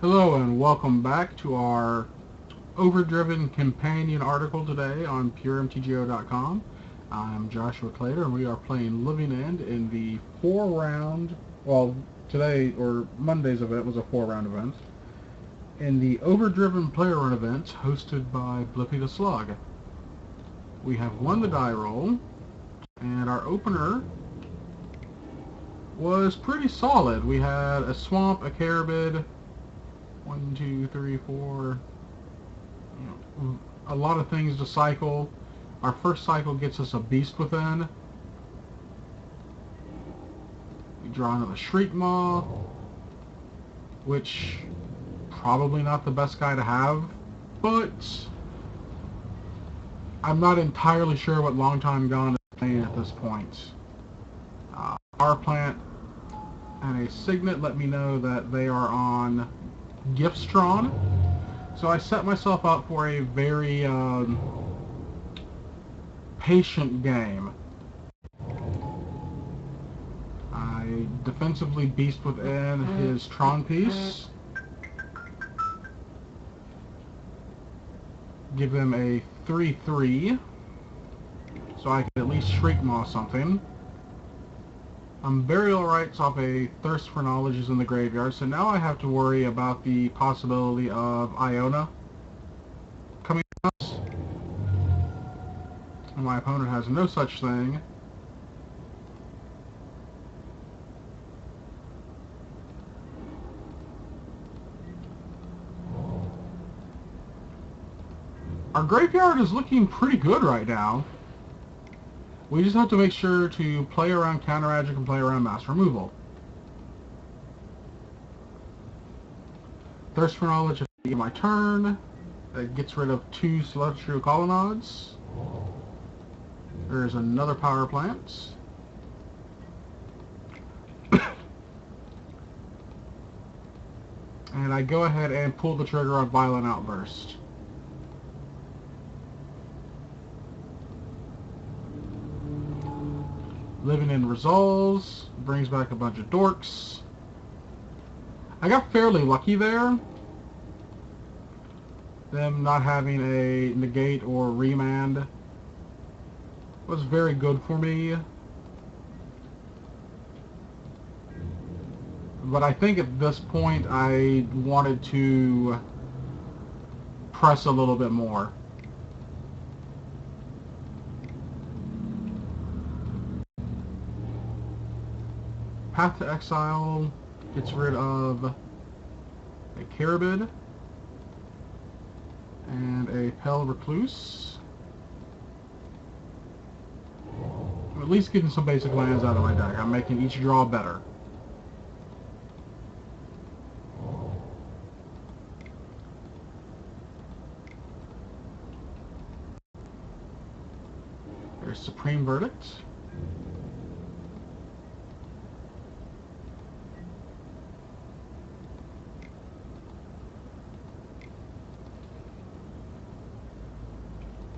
Hello and welcome back to our Overdriven companion article today on puremtgo.com. I'm Joshua Clater and we are playing Living End in the 4-round, well today or Monday's event was a 4-round event, in the Overdriven player run event hosted by Blippy the Slug. We have won the die roll and our opener was pretty solid. We had a swamp, a carabid, 1, 2, 3, 4, a lot of things to cycle. Our first cycle gets us a Beast Within. We draw another Shriek Maw, which probably not the best guy to have, but I'm not entirely sure what Long Time Gone is playing at this point. Power Plant and a Signet let me know that they are on Tron. So I set myself up for a very patient game. I defensively Beast Within his Tron piece. Give him a 3/3. So I can at least Shriek Maw something. Burial Rites off a Thirst for Knowledge is in the graveyard, so now I have to worry about the possibility of Iona coming out. And my opponent has no such thing. Our graveyard is looking pretty good right now. We just have to make sure to play around Counter Magic and play around Mass Removal. Thirst for Knowledge at the end of my turn. That gets rid of 2 Celestial Colonnades. There's another Power Plant. And I go ahead and pull the trigger on Violent Outburst. Living End resolves, brings back a bunch of dorks. I got fairly lucky there. Them not having a negate or remand was very good for me. But I think at this point I wanted to press a little bit more. Path to Exile gets rid of a Carabid and a Pale Recluse. I'm at least getting some basic lands out of my deck. I'm making each draw better. There's Supreme Verdict.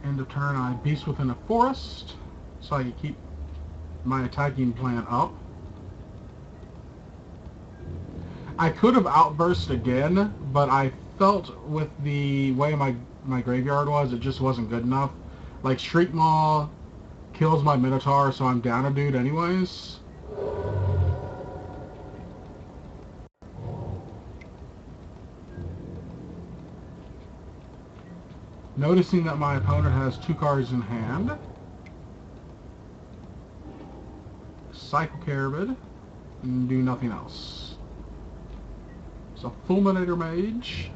End of turn, I Beast Within a Forest, so I can keep my attacking plan up. I could have Outburst again, but I felt with the way my graveyard was, it just wasn't good enough. Like, Shriek Maw kills my Minotaur, so I'm down a dude anyways. Noticing that my opponent has 2 cards in hand, cycle Carabid, and do nothing else. So Fulminator Mage.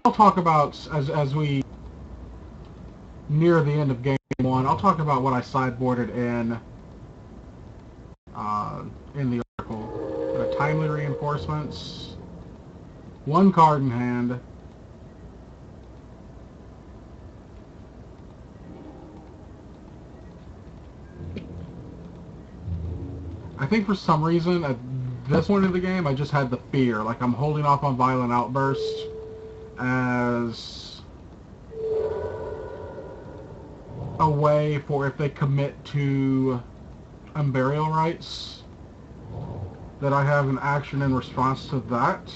I'll talk about, as we near the end of game 1, I'll talk about what I sideboarded in the article. Timely Reinforcements, 1 card in hand, I think for some reason at this point in the game I just had the fear, like I'm holding off on Violent Outburst as a way for if they commit to unburial rites, that I have an action in response to that.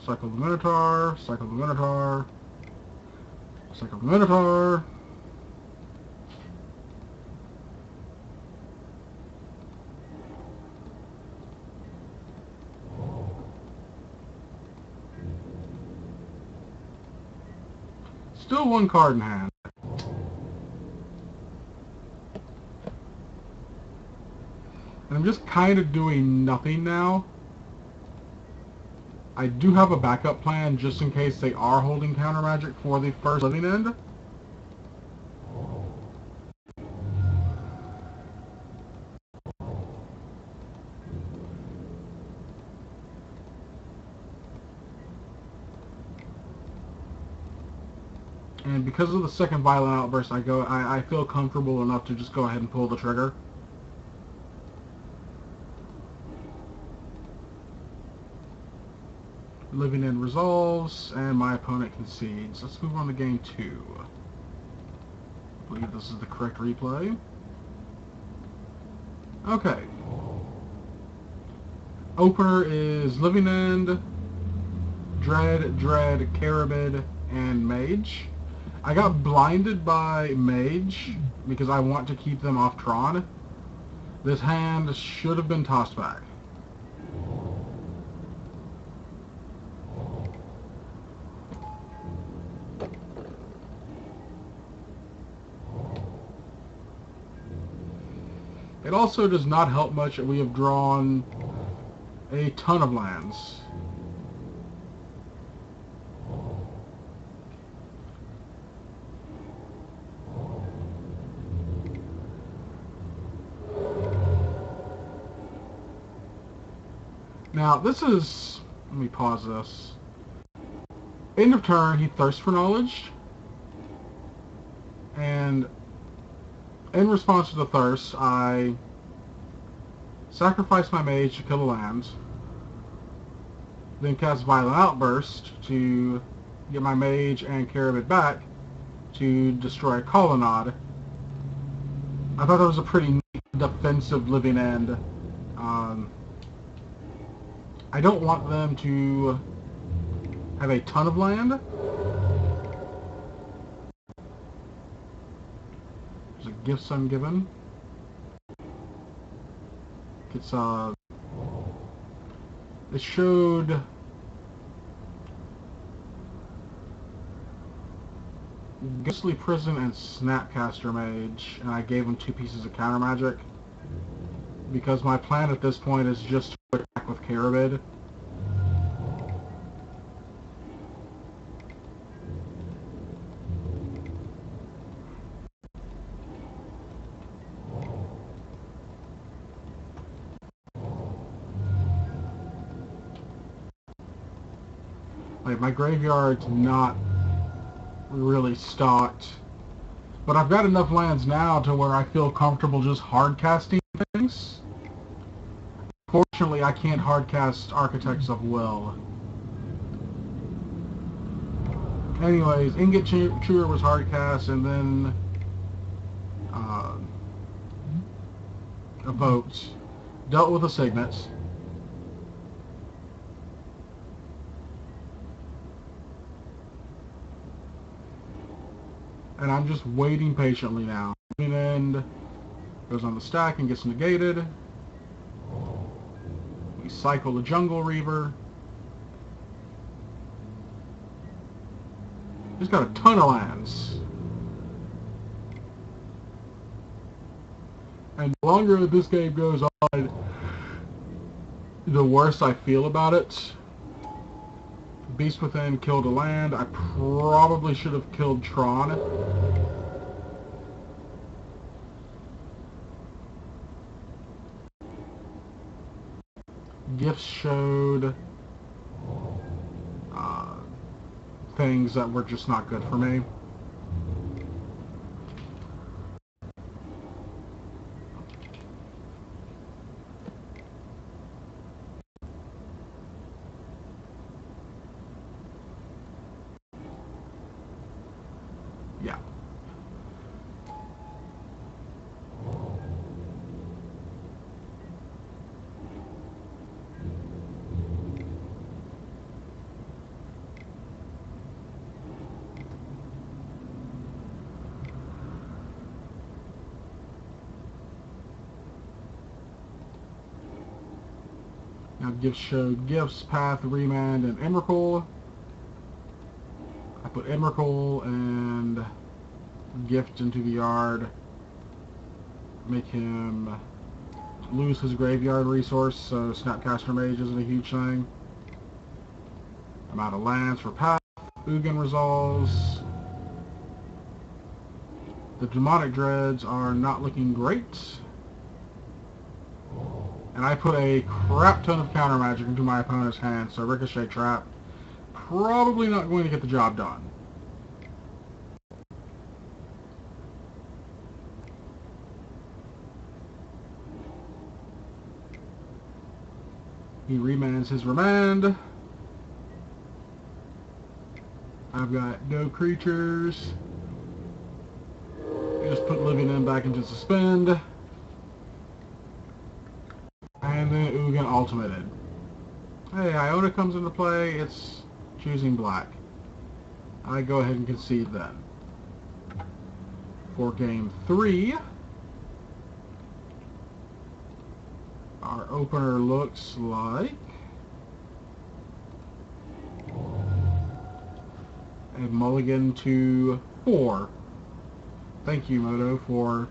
Cycle the Minotaur, cycle the Minotaur, cycle the Minotaur. Still one card in hand. And I'm just kind of doing nothing now. I do have a backup plan just in case they are holding counter magic for the first living end. And because of the second violent outburst, I feel comfortable enough to just go ahead and pull the trigger. Living End resolves, and my opponent concedes. Let's move on to game 2. I believe this is the correct replay. Okay. Opener is Living End, Dread, Carabid, and Mage. I got blinded by Mage because I want to keep them off Tron. This hand should have been tossed back. It also does not help much that we have drawn a ton of lands. Now, this is... Let me pause this. End of turn, he thirsts for knowledge. And in response to the thirst, I sacrifice my mage to kill a land. Then cast Violent Outburst to get my mage and Carabid back to destroy a Colonnade. I thought that was a pretty neat defensive living end. I don't want them to have a ton of land. There's a Gifts Ungiven. It's it showed Ghostly Prison and Snapcaster Mage, and I gave them 2 pieces of counter magic because my plan at this point is just to attack with Carabid. Like, my graveyard's not really stocked, but I've got enough lands now to where I feel comfortable just hard casting things. Fortunately, I can't hard cast Architects of Will. Anyways, Ingot Chewer was hard cast, and then evoked, dealt with a Signet. And I'm just waiting patiently now. And goes on the stack and gets negated. We cycle the Jungle Reaver. He's got a ton of lands. And the longer this game goes on, the worse I feel about it. Beast Within killed a land. I probably should have killed Tron. Gifts showed things that were just not good for me. Yeah. Now show gifts, path, remand, and Emrakul. I put Emrakul and gift into the yard. Make him lose his graveyard resource, so Snapcaster Mage isn't a huge thing. I'm out of lands for path. Ugin resolves. The Demonic Dreads are not looking great. And I put a crap ton of counter magic into my opponent's hand, so Ricochet Trap probably not going to get the job done. He remands his remand. I've got no creatures. Just put Living End back into suspend. And then Ugin ultimated. Hey, Iona comes into play. It's choosing black. I go ahead and concede then. For game 3, our opener looks like a mulligan to 4. Thank you, Moto, for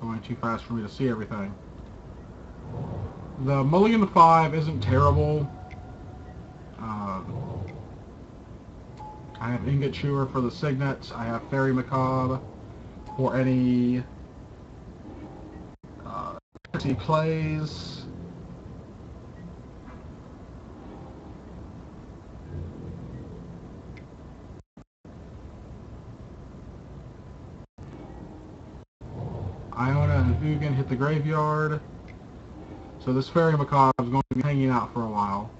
going too fast for me to see everything. The mulligan to 5 isn't terrible. I have Ingot Chewer for the Signet. I have Fairy Macabre for any he plays. Iona and Ugin hit the graveyard. So this Fairy Macabre is going to be hanging out for a while.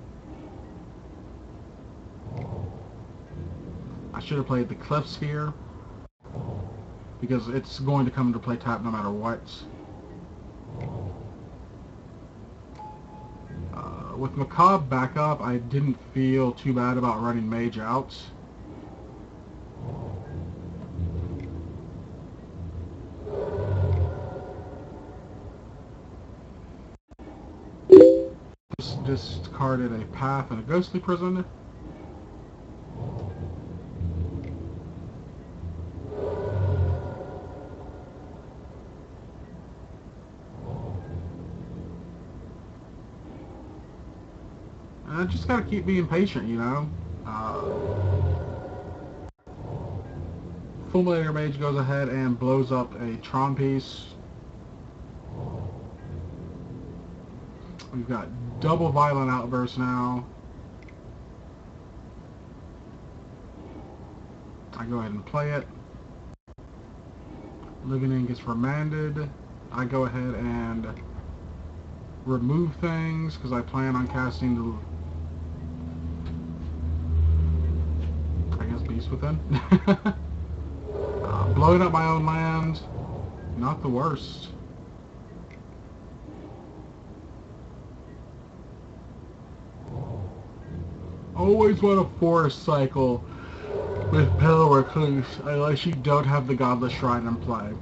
I should have played the Cliff Sphere, because it's going to come into play tap no matter what. With Macabre back up, I didn't feel too bad about running Mage out. Just discarded a Path and a Ghostly Prison. I just gotta keep being patient, you know. Fulminator Mage goes ahead and blows up a Tron piece. We've got double Violent Outburst now. I go ahead and play it. Living End gets remanded. I go ahead and remove things because I plan on casting the, I guess, Beast Within. Blowing up my own land, not the worst. Always want a forest cycle with Pale Recluse unless you don't have the Godless Shrine in play.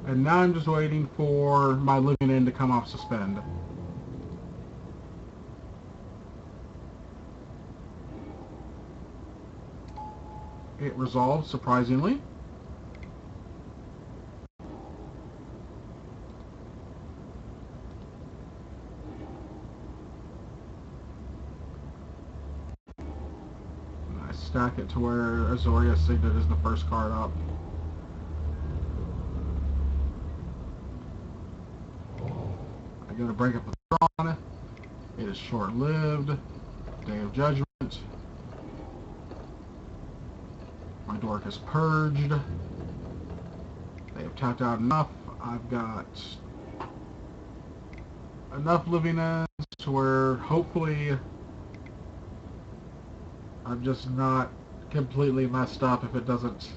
And now I'm just waiting for my Living End to come off suspend. It resolved, surprisingly. I stack it to where Azoria Signet is the first card up. I'm going to break up the Tron. It is short-lived. Day of Judgment. My dork is purged. They have tapped out enough. I've got enough living ends to where hopefully I'm just not completely messed up if it doesn't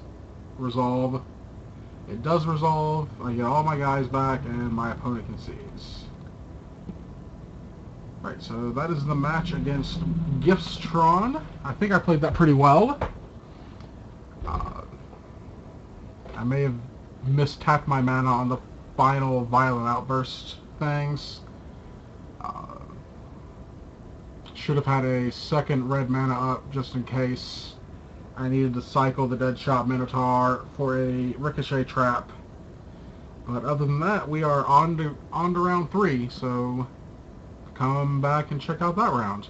resolve. It does resolve. I get all my guys back and my opponent concedes. Right, so that is the match against Gifts Tron. I think I played that pretty well. I may have mistapped my mana on the final Violent Outburst things. Should have had a second red mana up just in case I needed to cycle the Deadshot Minotaur for a Ricochet trap. But other than that, we are on to round 3, so come back and check out that round.